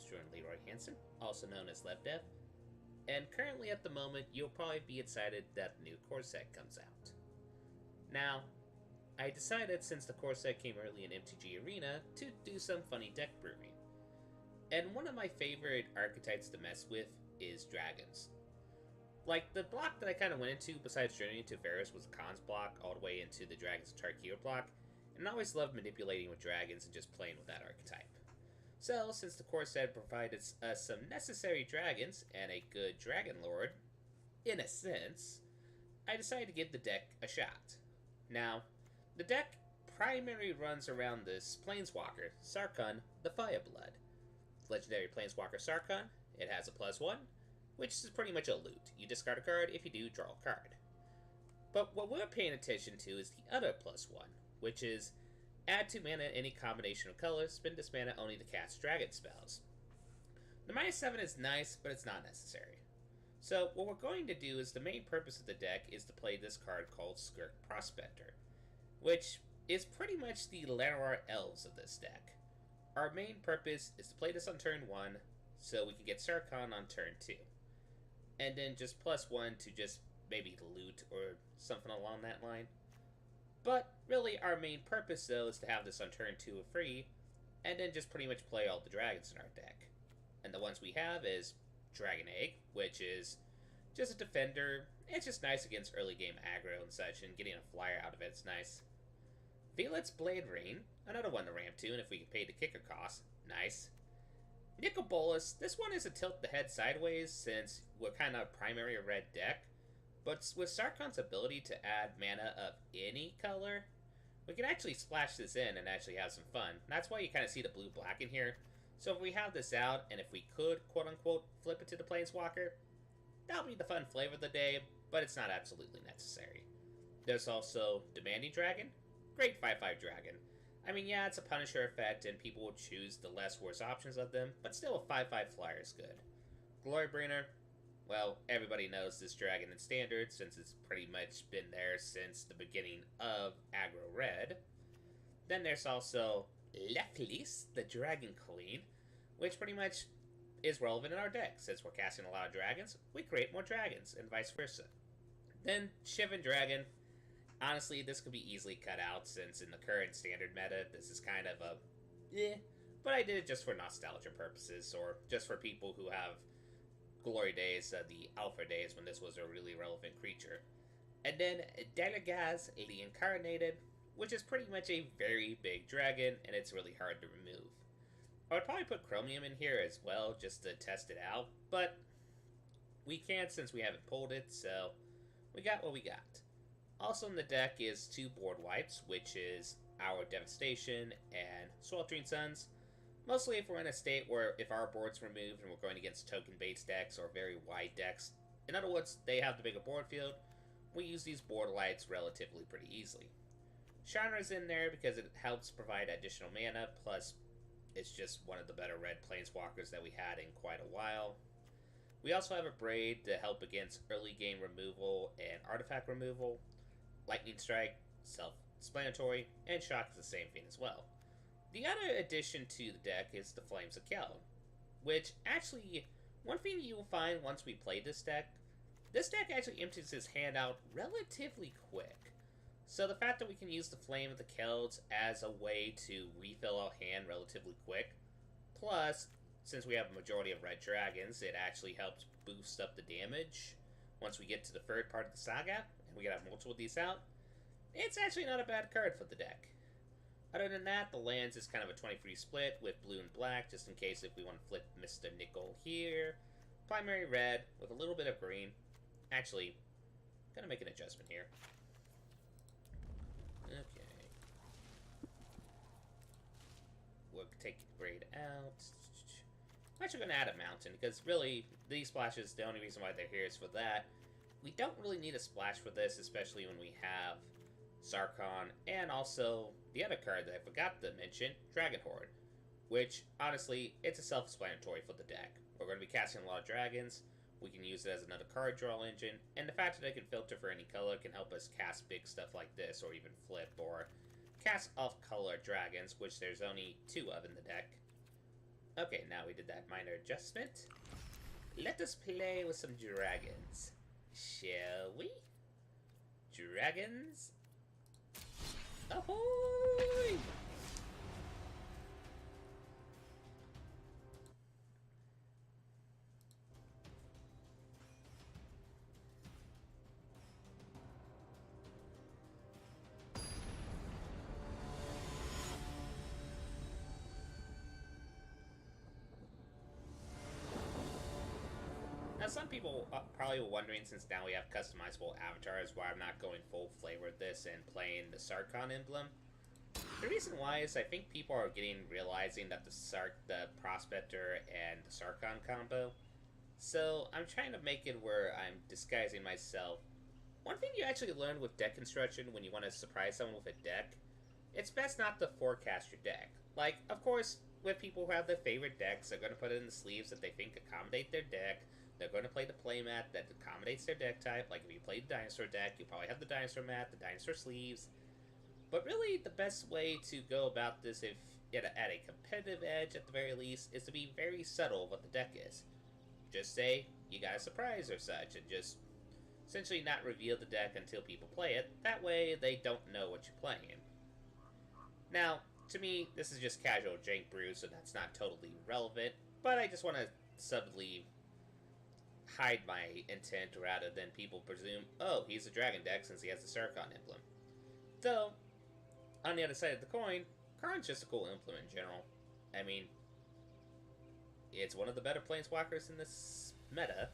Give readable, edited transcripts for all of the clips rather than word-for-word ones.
Jordan Leroy Hansen, also known as LevDev, and currently at the moment you'll probably be excited that the new core set comes out. Now, I decided since the core set came early in MTG Arena to do some funny deck brewing. And one of my favorite archetypes to mess with is dragons. Like, the block that I kind of went into besides Journey to Varus was the Khans block all the way into the Dragons of Tarkir block, and I always loved manipulating with dragons and just playing with that archetype. So, since the core set provided us some necessary dragons and a good Dragon Lord, in a sense, I decided to give the deck a shot. Now, the deck primarily runs around this Planeswalker, Sarkhan, the Fireblood. Legendary Planeswalker Sarkhan, it has a +1, which is pretty much a loot. You discard a card, if you do, draw a card. But what we're paying attention to is the other +1, which is add 2 mana any combination of colors, spend this mana only to cast dragon spells. The -7 is nice, but it's not necessary. So what we're going to do is the main purpose of the deck is to play this card called Skirk Prospector, which is pretty much the Llanowar Elves of this deck. Our main purpose is to play this on turn 1, so we can get Sarkhan on turn 2. And then just +1 to just maybe loot or something along that line. But really our main purpose though is to have this on turn 2 free, and then just pretty much play all the dragons in our deck. And the ones we have is Dragon Egg, which is just a defender. It's just nice against early game aggro and such, and getting a flyer out of it's nice. Velet's Blade Rain, another one to ramp to, and if we can pay the kicker cost, nice. Nicol Bolas, this one is a tilt the head sideways since we're kind of primary red deck, but with Sarkhan's ability to add mana of any color, we can actually splash this in and actually have some fun. That's why you kind of see the blue-black in here. So if we have this out, and if we could, quote-unquote, flip it to the Planeswalker, that'll be the fun flavor of the day, but it's not absolutely necessary. There's also Demanding Dragon, great 5/5 dragon. I mean, yeah, it's a Punisher effect, and people will choose the less worse options of them, but still a 5/5 flyer is good. Glorybringer, well, everybody knows this dragon in Standard, since it's pretty much been there since the beginning of Aggro Red. Then there's also Leflis, the Dragon Queen, which pretty much is relevant in our deck. Since we're casting a lot of dragons, we create more dragons, and vice versa. Then Shivan Dragon. Honestly, this could be easily cut out, since in the current Standard meta, this is kind of a but I did it just for nostalgia purposes, or just for people who have glory days, the alpha days, when this was a really relevant creature. And then Delagaz, the Incarnated, which is pretty much a very big dragon, and it's really hard to remove. I would probably put Chromium in here as well, just to test it out, but we can't since we haven't pulled it, so we got what we got. Also in the deck is 2 board wipes, which is our Devastation and Sweltering Suns. Mostly if we're in a state where if our board's removed and we're going against token-based decks or very wide decks, in other words, they have the bigger board field, we use these board wipes relatively pretty easily. Chandra's in there because it helps provide additional mana, plus it's just one of the better red planeswalkers that we had in quite a while. We also have a Braid to help against early game removal and artifact removal. Lightning Strike, self-explanatory, and Shock is the same thing as well. The other addition to the deck is the Flames of Kel, which actually, one thing you will find once we play this deck actually empties his hand out relatively quick. So the fact that we can use the Flame of the Kelds as a way to refill our hand relatively quick, plus, since we have a majority of red dragons, it actually helps boost up the damage once we get to the third part of the saga, and we gotta have multiple of these out. It's actually not a bad card for the deck. Other than that, the lands is kind of a 23 split with blue and black, just in case if we want to flip Mr. Nicol here. Primary red with a little bit of green. Actually, gotta make an adjustment here. Okay. We'll take the Braid out. I'm actually going to add a mountain, because really, these splashes, the only reason why they're here is for that. We don't really need a splash for this, especially when we have Sarkhan, and also the other card that I forgot to mention, Dragon Horde, which, honestly, it's a self-explanatory for the deck. We're going to be casting a lot of dragons, we can use it as another card draw engine, and the fact that it can filter for any color can help us cast big stuff like this, or even flip, or cast off-color dragons, which there's only 2 of in the deck. Okay, now we did that minor adjustment. Let us play with some dragons. Shall we? Dragons? Ahoy! Now, some people probably were wondering, since now we have customizable avatars, why I'm not going full flavor with this and playing the Sarkhan emblem. The reason why is I think people are realizing that the Prospector and the Sarkhan combo. So I'm trying to make it where I'm disguising myself. One thing you actually learn with deck construction when you want to surprise someone with a deck, it's best not to forecast your deck. Like, of course, with people who have their favorite decks, they're going to put it in the sleeves that they think accommodate their deck. They're going to play the playmat that accommodates their deck type. Like, if you play the dinosaur deck, you probably have the dinosaur mat, the dinosaur sleeves. But really, the best way to go about this, if at a competitive edge at the very least, is to be very subtle what the deck is. Just say you got a surprise or such, and just essentially not reveal the deck until people play it. That way, they don't know what you're playing. Now, to me, this is just casual jank brew, so that's not totally relevant. But I just want to subtly hide my intent rather than people presume, oh, he's a dragon deck since he has the Sarkhan emblem. Though, on the other side of the coin, Karn's just a cool emblem in general. I mean, it's one of the better planeswalkers in this meta.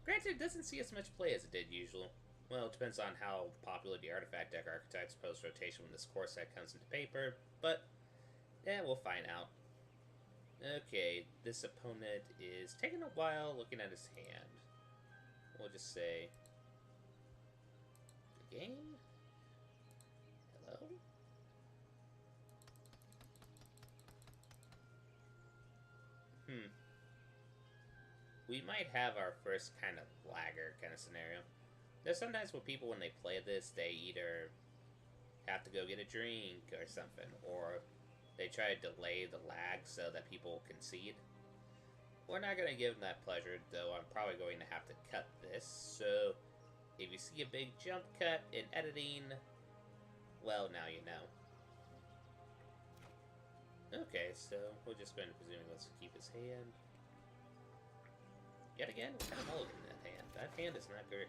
Granted, it doesn't see as much play as it did usual. Well, it depends on how popular the artifact deck archetypes post-rotation when this core set comes into paper, but we'll find out. Okay, this opponent is taking a while looking at his hand. We'll just say, good game. Hello? We might have our first kind of lagger kind of scenario. There's sometimes with people when they play this, they either have to go get a drink or something, or they try to delay the lag so that people concede. We're not going to give them that pleasure, though I'm probably going to have to cut this. So if you see a big jump cut in editing, well, now you know. Okay, so we're just going to presume he wants to keep his hand. Yet again, what kind of mulligan in that hand? That hand is not great.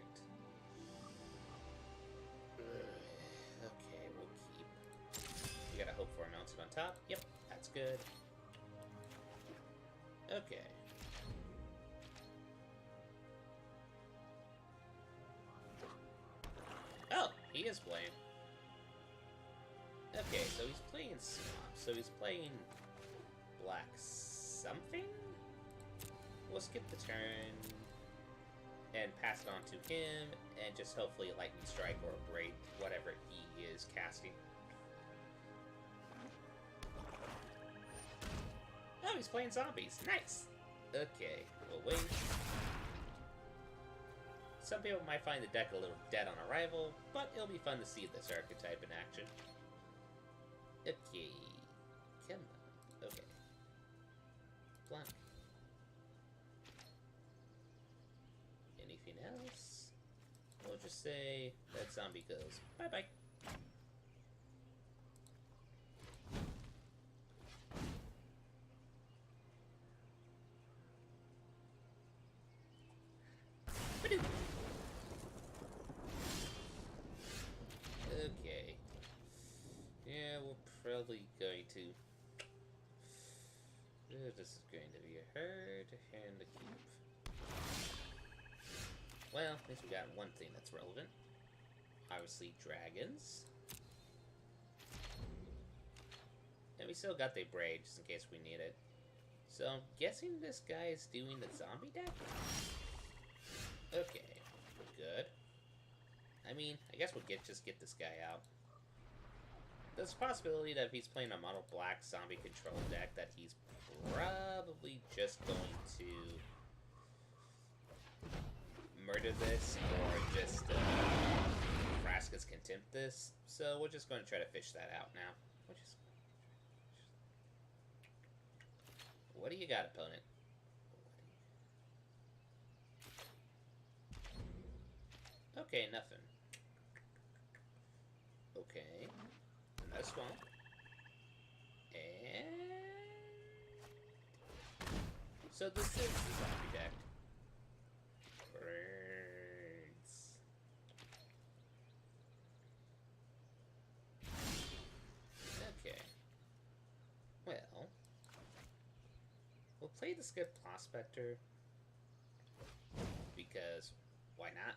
Okay, we'll keep. We gotta hope for a mountain on top. Yep, that's good. Okay. Oh, he is playing. Okay, so he's playing Swamp. So he's playing Black something? We'll skip the turn and pass it on to him, and just hopefully Lightning Strike or Braid, whatever he is casting. Oh, he's playing zombies. Nice! Okay, we'll wait. Some people might find the deck a little dead on arrival, but it'll be fun to see this archetype in action. Okay. Come on. Okay. Blank. Anything else? We'll just say that zombie goes bye-bye. Okay. Yeah, we're probably going to... this is going to be a hard hand to keep. Well, at least we got one thing that's relevant. Obviously, dragons. And we still got the braid, just in case we need it. So, I'm guessing this guy is doing the zombie deck? Okay, good. I mean, I guess we'll just get this guy out. There's a possibility that if he's playing a mono black zombie control deck, that he's probably just going to murder this, or just Vraska's Contempt this. So we're just going to try to fish that out now. What do you got, opponent? Okay, nothing. Okay. Another swamp. And... so this is the zombie deck. Birds. Okay. Well... we'll play the Skip Prospector. Because... why not?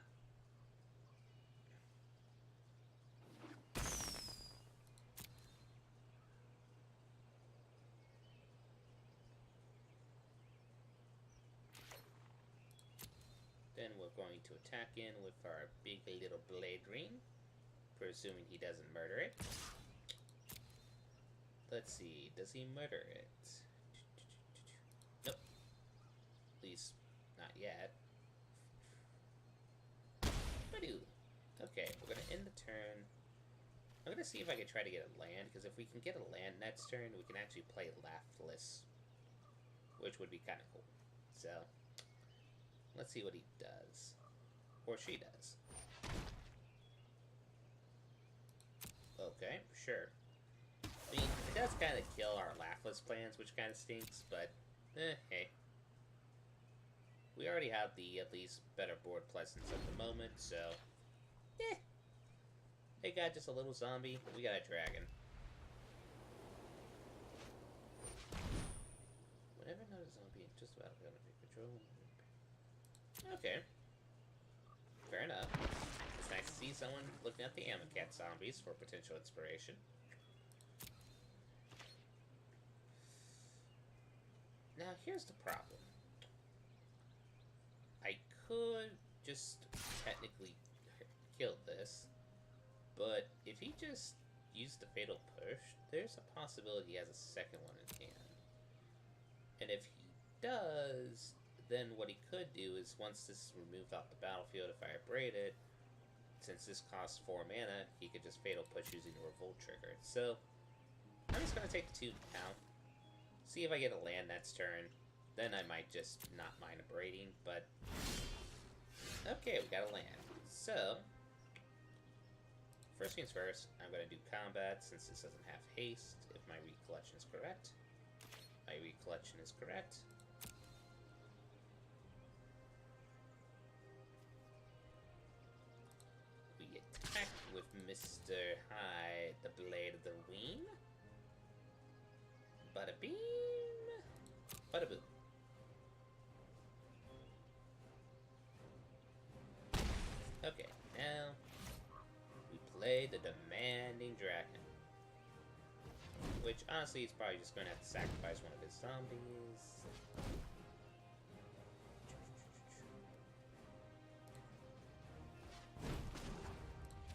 Then we're going to attack in with our big little blade ring, presuming he doesn't murder it. Let's see, does he murder it? Nope. At least, not yet. Okay, we're gonna end the turn. I'm gonna see if I can try to get a land, because if we can get a land next turn, we can actually play Laughless, which would be kind of cool. So, let's see what he does. Or she does. Okay, sure. I mean, it does kind of kill our Laughless plans, which kind of stinks, but, hey. We already have the, at least, better board presence at the moment, so... They got just a little zombie, we got a dragon. Whenever not a zombie, just about gonna be control. Okay. Fair enough. It's nice to see someone looking at the Amonkhet zombies for potential inspiration. Now, here's the problem. I could just technically kill this, but if he just used the Fatal Push, there's a possibility he has a second one in hand. And if he does, then what he could do is, once this is removed off the battlefield, if I abrade it, since this costs 4 mana, he could just Fatal Push using the Revolt trigger. So, I'm just going to take the 2 now. See if I get a land next turn. Then I might just not mind abrading, but... okay, we got a land. So, first things first, I'm going to do combat, since this doesn't have haste, if my recollection is correct. My recollection is correct. We attack with Mr. Hyde, the Blade of the Ween. Bada beam, bada boom. Okay, now we play the Demanding Dragon. Which, honestly, he's probably just going to have to sacrifice one of his zombies.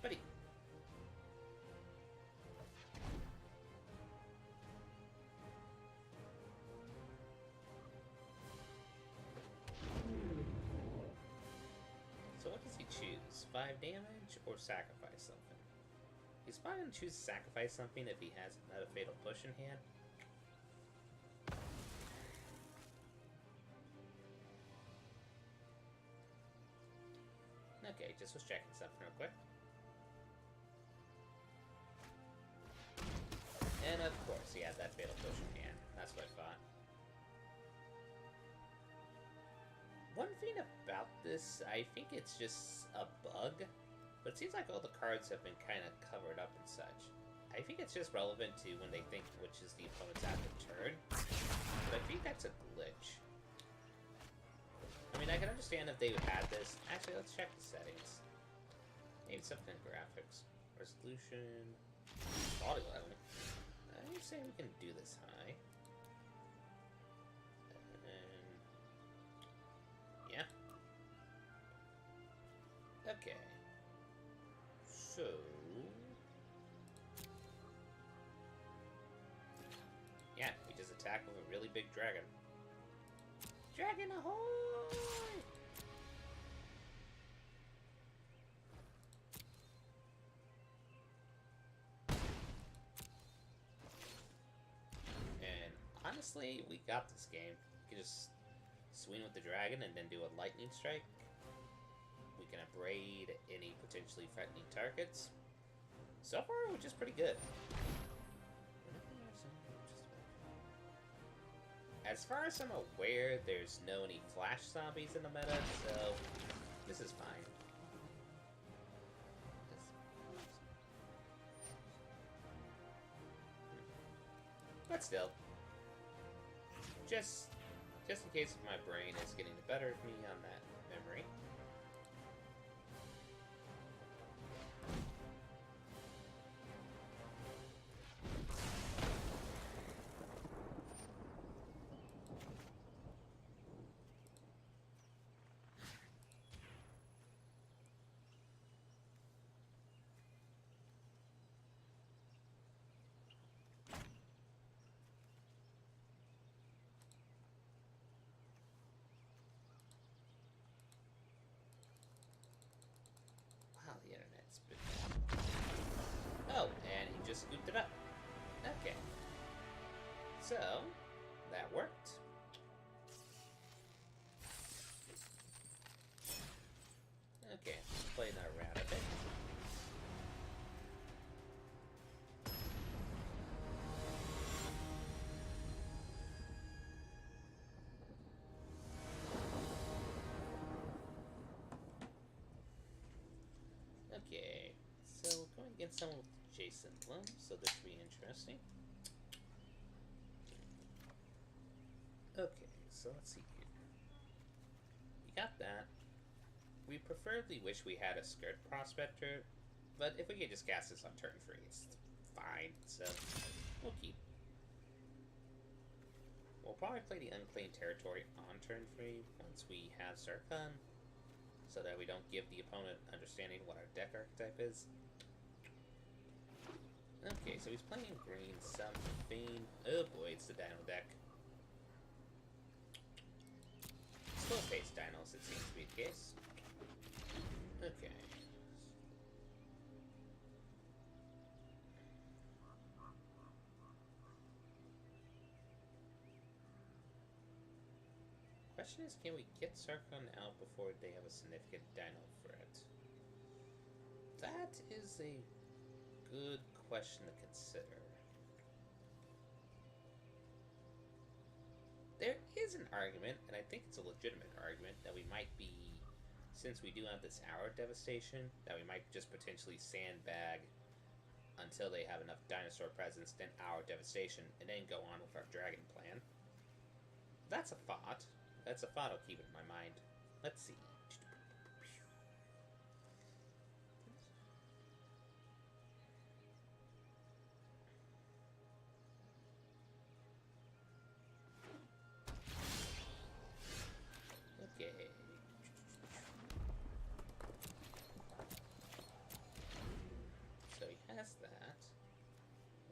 Buddy. So what does he choose? 5 damage or sacrifice something? He's probably going to choose to sacrifice something if he has another Fatal Push in hand. Okay, just was checking something real quick. And of course, he had that Fatal Push in hand. That's what I thought. One thing about this, I think it's just a bug. But it seems like all the cards have been kind of covered up and such. I think it's just relevant to when they think which is the opponent's active turn. But I think that's a glitch. I mean, I can understand if they had this. Actually, let's check the settings. Maybe something in graphics. Resolution. Audio level. I'm saying we can do this high. And... yeah. Okay. So... yeah, we just attack with a really big dragon. Dragon ahoy! honestly, we got this game. We can just swing with the dragon and then do a lightning strike. We can abrade any potentially threatening targets. So far, we're just pretty good. As far as I'm aware, there's no any flash zombies in the meta, so this is fine. But still, just in case my brain is getting the better of me on that memory. Wow, the internet's been... Oh, and he just scooped it up. Okay. So, that worked. Okay, let's play that around a bit. Okay, so we're going against someone with Jason Blum, so this should be interesting. Okay, so let's see here. We got that. We preferably wish we had a Skirt Prospector, but if we could just cast this on turn 3, it's fine, so we'll keep. We'll probably play the Unclaimed Territory on turn 3 once we have Sarkhan, so that we don't give the opponent understanding what our deck archetype is. Okay, so he's playing green, something. Oh boy, it's the Dino deck. Slow-paced dinos, it seems to be the case. Okay. Question is, can we get Sarkhan out before they have a significant dino threat? That is a good question to consider. There is an argument, and I think it's a legitimate argument, that we might be, since we do have this Hour Devastation, that we might just potentially sandbag until they have enough dinosaur presence, then Hour Devastation, and then go on with our dragon plan. That's a thought. That's a thought I'll keep in my mind. Let's see. Okay. So he has that.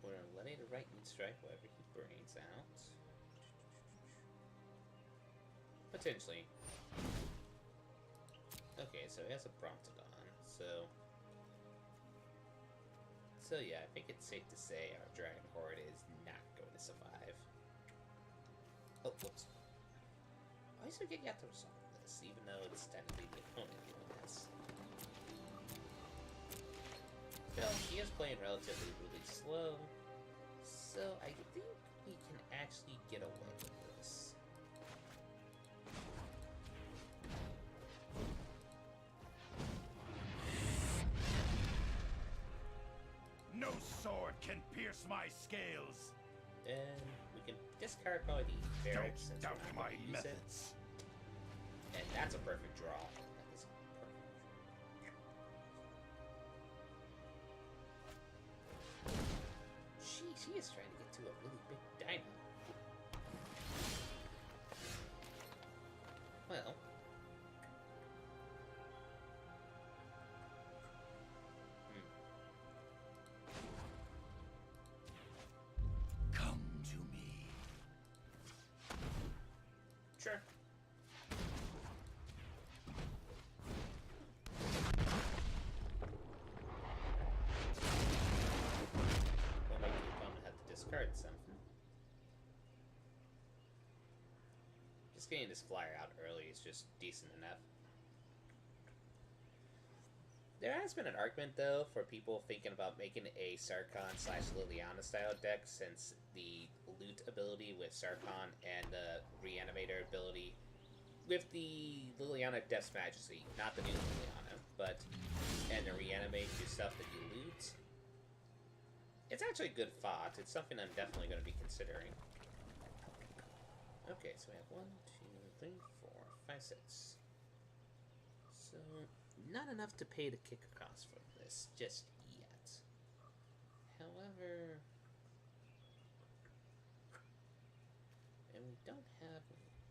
We're gonna let it lightning strike whatever he brings out. Potentially. Okay, so he has a Promptodon, so yeah, I think it's safe to say our Dragon Horde is not going to survive. Oh, whoops. I always forget you have to resolve this, even though it's technically the opponent doing this. Still, he is playing relatively really slow, so I think we can actually get away with this. No sword can pierce my scales. And we can discard probably the Barracks since Don't doubt we're not my going to use methods. it. And that's a perfect draw. That is perfect. Jeez, he is trying to get to a really big dino. Well. Come to me. Sure. Well, maybe the opponent had to discard something. Just getting this flyer out early is just decent enough. There has been an argument, though, for people thinking about making a Sarkhan / Liliana style deck, since the loot ability with Sarkhan and the Reanimator ability with the Liliana Death's Majesty, not the new Liliana, but and the Reanimate do stuff that you loot. It's actually a good thought. It's something I'm definitely going to be considering. Okay, so we have 1, 2, 3, 4, 5, 6. So, not enough to pay the kicker cost for this just yet. However, and we don't have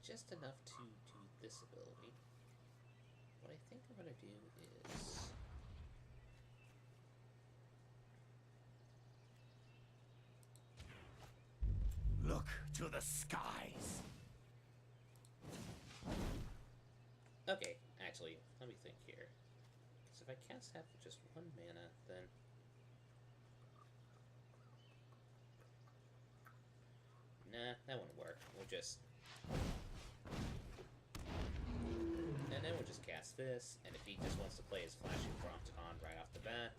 just enough to do this ability. What I think I'm going to do is... Look to the skies. Okay, actually, let me think here. Because if I cast that for just 1 mana, then... Nah, that wouldn't work. We'll just... And then we'll just cast this, and if he just wants to play his Flashing Prompt on right off the bat...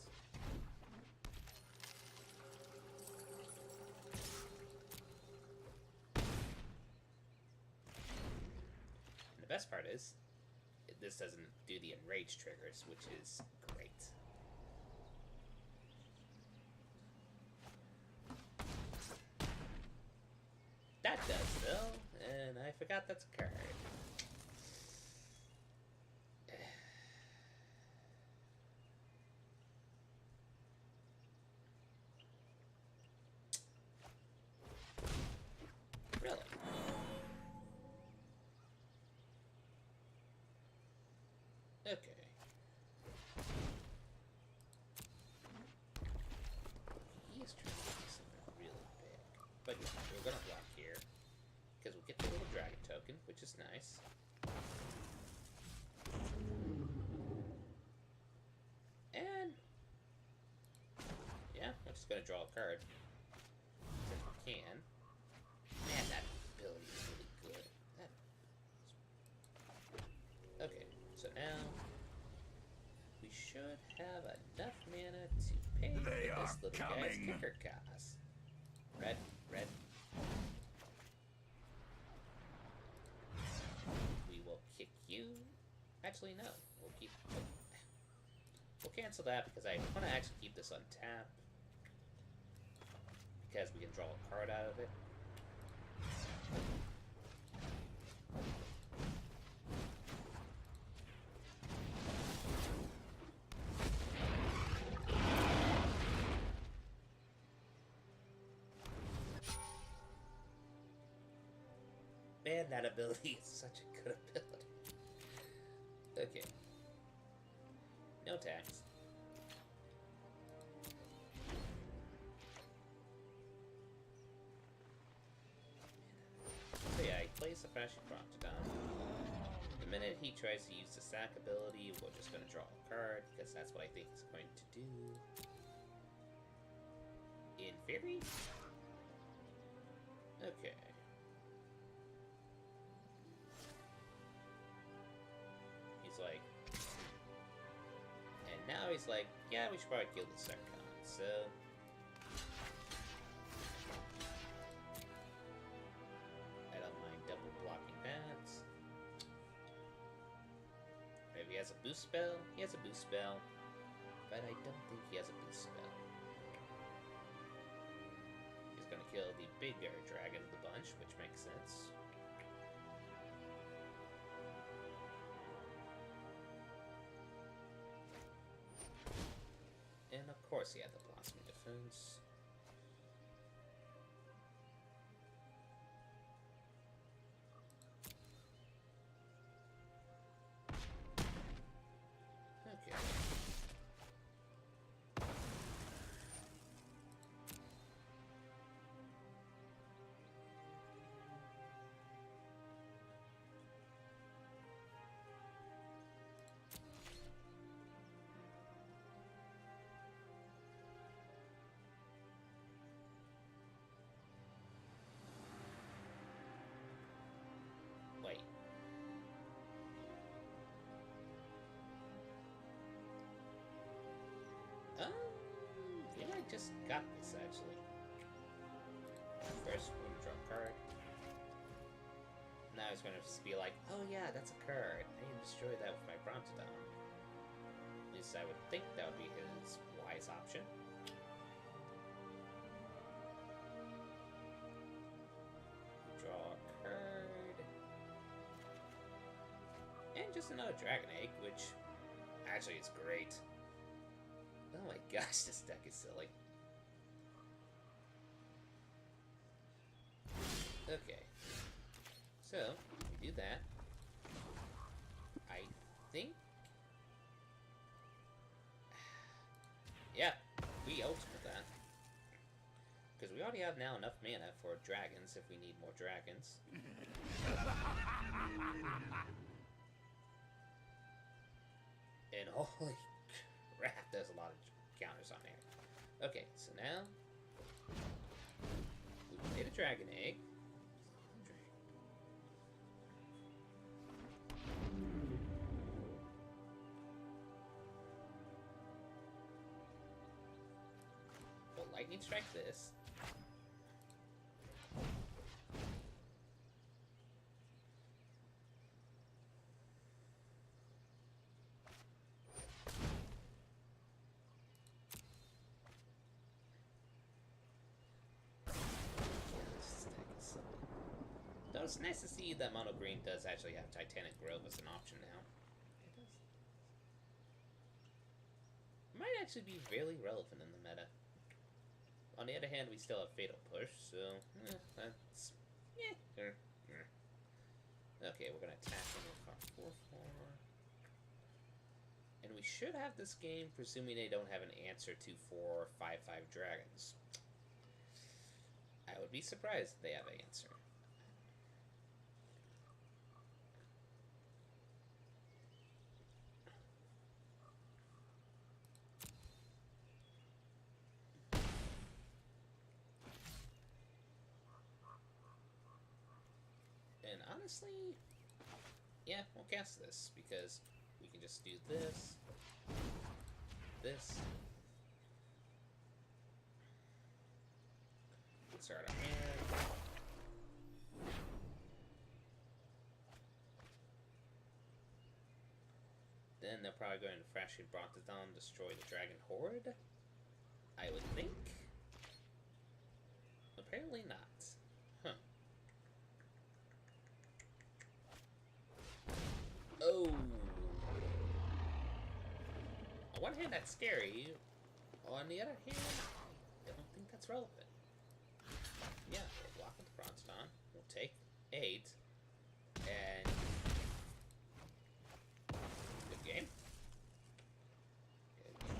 And the best part is, this doesn't do the enrage triggers, which is great. That does, though, and I forgot that's a card. Really? Okay. He is trying to do something really big. But yeah, we're gonna block here. Because we'll get the little dragon token, which is nice. And... yeah, we're just gonna draw a card. Since we can. Man, that ability is really good. Okay, so now... we should have enough mana to pay for this little guy's kicker cost. Red, red. We will kick you. Actually, no. We'll keep... we'll cancel that because I want to actually keep this on tap. Because we can draw a card out of it. Man, that ability is such a good ability. Okay. No tax. So yeah, he plays the Flashing Prompt down. The minute he tries to use the sack ability, we're just going to draw a card, because that's what I think he's going to do. In theory? Okay. He's like... and now he's like, yeah, we should probably kill the Sarkhan, so... I don't mind double blocking that. Maybe he has a boost spell? He has a boost spell. But I don't think he has a boost spell. He's gonna kill the bigger dragon of the bunch, which makes sense. And of course he had the Blossoming Defense. Okay. just got this, actually. First, we're gonna draw a card. Now he's gonna just be like, oh yeah, that's a card. I can destroy that with my Brontodon. At least I would think that would be his wise option. Draw a card. And just another Dragon Egg, which actually is great. Oh my gosh, this deck is silly. Okay. So, we do that. I think... yeah, we ultimate that. Because we already have now enough mana for dragons if we need more dragons. And holy crap, there's a lot of counters on there. Okay, so now... we made a Dragon Egg. We'll Lightning Strike this. Though it's nice to see that Mono Green does actually have Titanic Grove as an option now. It does. It might actually be really relevant in the meta. On the other hand, we still have Fatal Push, so that's okay. We're gonna attack him with our 4/4, and we should have this game, presuming they don't have an answer to 4 5/5 dragons. I would be surprised if they have an answer. And honestly, yeah, we'll cast this, because we can just do this, this, start our hand, then they're probably going to Fractured Brontodon, destroy the Dragon Horde, I would think. Apparently not. Huh. Oh! On one hand, that's scary. On the other hand, I don't think that's relevant. Yeah, we'll block with the Brontodon. We'll take 8. And... good game. Good game.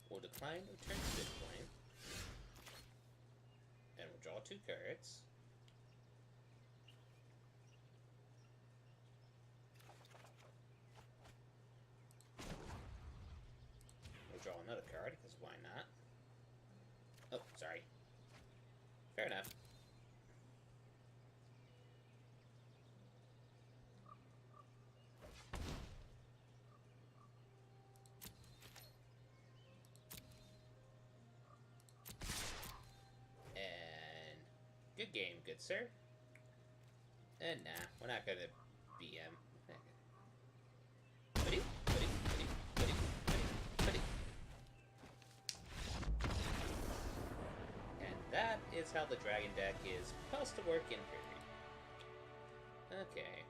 We'll decline to return to Bitcoin. And we'll draw 2 cards. We'll draw another card, because why not? Oh, sorry. Fair enough. Good game, good sir. And nah, we're not gonna BM. And that is how the dragon deck is supposed to work in theory. Okay.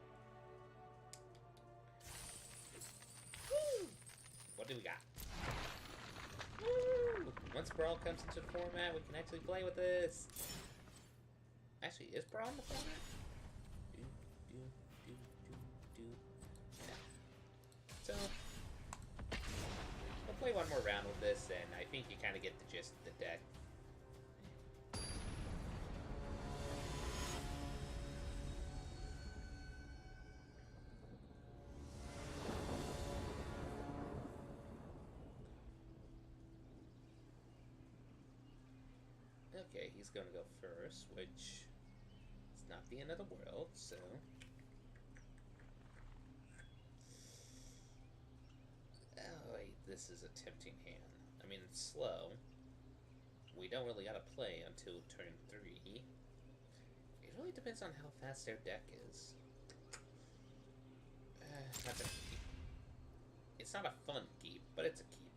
Woo! What do we got? Woo! Once Brawl comes into the format, we can actually play with this. Actually, is Brawl in the format? No. So, we'll play one more round with this, and I think you kind of get the gist of the deck. Okay, he's gonna go first, which is not the end of the world, so... this is a tempting hand. I mean, it's slow. We don't really gotta play until turn 3. It really depends on how fast their deck is. That's a keep. It's not a fun keep, but it's a keep.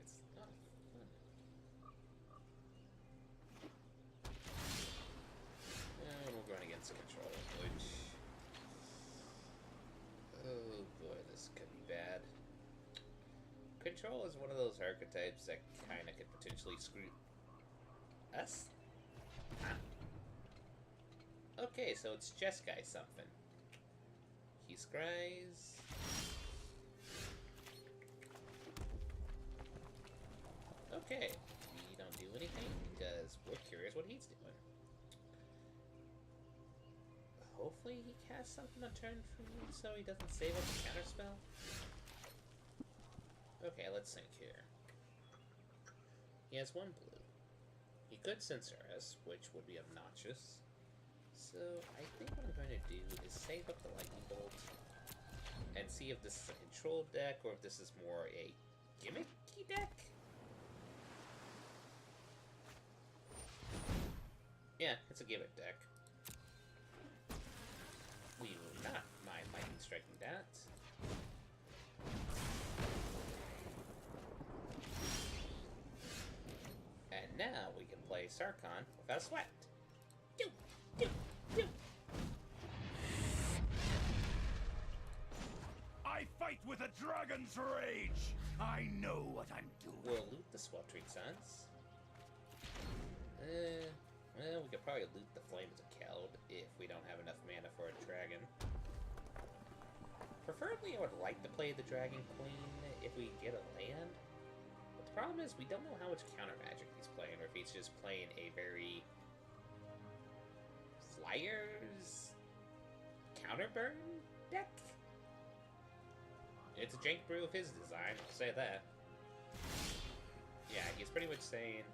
It's not fun. And we're going against control, which... Oh boy, this could be bad. Control is one of those archetypes that kind of could potentially screw us. Huh? Okay, so it's Chess Guy something. He scries. Okay, we don't do anything because we're curious what he's doing. Hopefully he casts something on turn 3 so he doesn't save up the counterspell. Okay, let's think here. He has 1 blue. He could censor us, which would be obnoxious. So I think what I'm going to do is save up the lightning bolt and see if this is a control deck or if this is more a gimmicky deck. Yeah, it's a gimmick deck. We will not mind lightning striking that. And now we can play Sarkhan without sweat. Pew, pew, pew. I fight with a dragon's rage! I know what I'm doing. We'll loot the sweltering suns. Well, we could probably loot the flames of Keld if we don't have enough mana for a dragon. Preferably, I would like to play the Dragon Queen if we get a land. But the problem is we don't know how much counter magic he's playing, or if he's just playing a very Flyers counter burn deck. It's a jank brew of his design, I'll say that. Yeah, he's pretty much saying,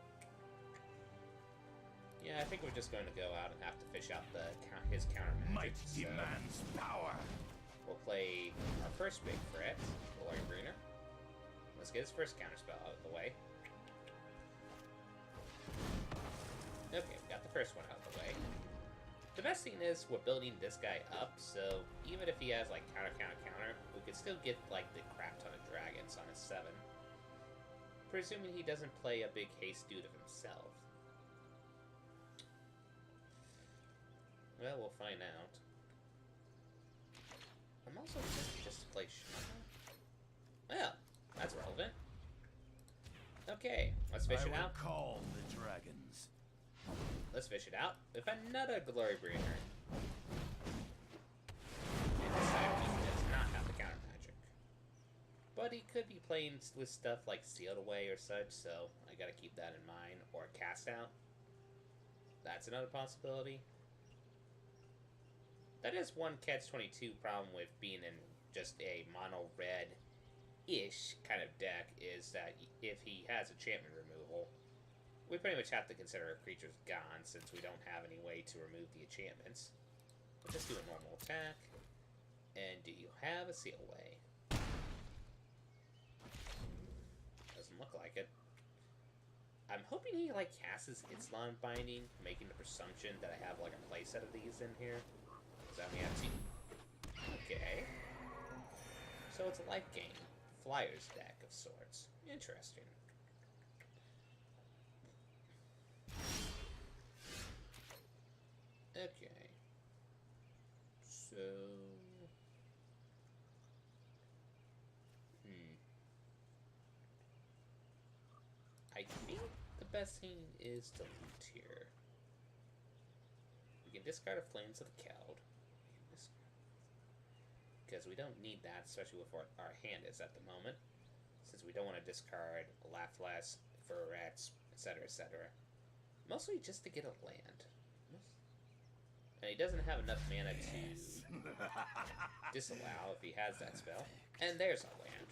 yeah, I think we're just going to go out and have to fish out his counter magic. Might demands power. We'll play our first big threat, Glory Greener. Let's get his first counterspell out of the way. Okay, we got the first one out of the way. The best thing is we're building this guy up, so even if he has like counter, we could still get like the crap ton of dragons on his 7. Presuming he doesn't play a big haste dude of himself. Well, we'll find out. I'm also tempted just to play Shama. Well, that's relevant. Okay, let's fish it out. Call the dragons. Let's fish it out with another Glory Bringer. And this time he does not have the counter magic. But he could be playing with stuff like Sealed Away or such, so I gotta keep that in mind. Or Cast Out. That's another possibility. That is one catch-22 problem with being in just a mono-red-ish kind of deck, is that if he has enchantment removal, we pretty much have to consider a creature's gone since we don't have any way to remove the enchantments. We'll just do a normal attack. And do you have a Seal Away? Doesn't look like it. I'm hoping he like casts Islam Binding, making the presumption that I have like a playset of these in here. I only have 2. Okay. So it's a life gain. Flyers deck of sorts. Interesting. Okay. So... I think the best thing is to loot here. We can discard a Flames of the Keld. Because we don't need that, especially with what our hand is at the moment. Since we don't want to discard Laughless, Furrats, etc., etc. Mostly just to get a land. And he doesn't have enough mana to disallow if he has that spell. And there's a land.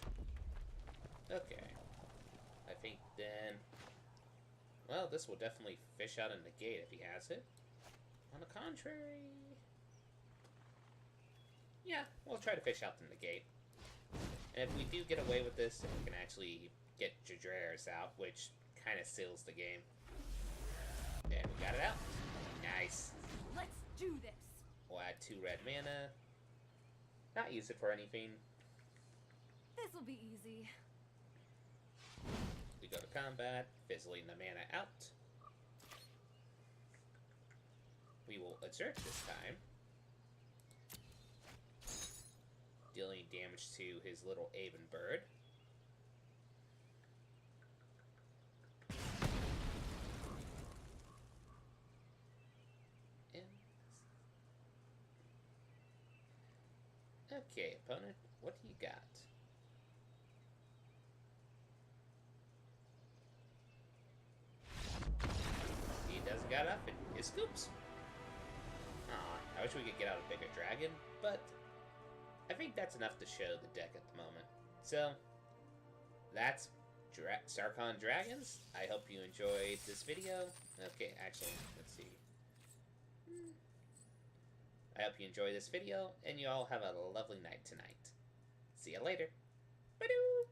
Okay. I think then... Well, this will definitely fish out and negate if he has it. On the contrary... Yeah, we'll try to fish out the negate. And if we do get away with this, we can actually get Jadreris out, which kind of seals the game. And we got it out. Nice. Let's do this. We'll add 2 red mana. Not use it for anything. This'll be easy. We go to combat, fizzling the mana out. We will exert this time, dealing damage to his little Aven bird. Okay, opponent, what do you got? He doesn't got up, it scoops. Aw, I wish we could get out a bigger dragon, but I think that's enough to show the deck at the moment. So, that's Sarkhan Dragons. I hope you enjoyed this video. Okay, actually, let's see. I hope you enjoy this video, and you all have a lovely night tonight. See you later. Bye-doo!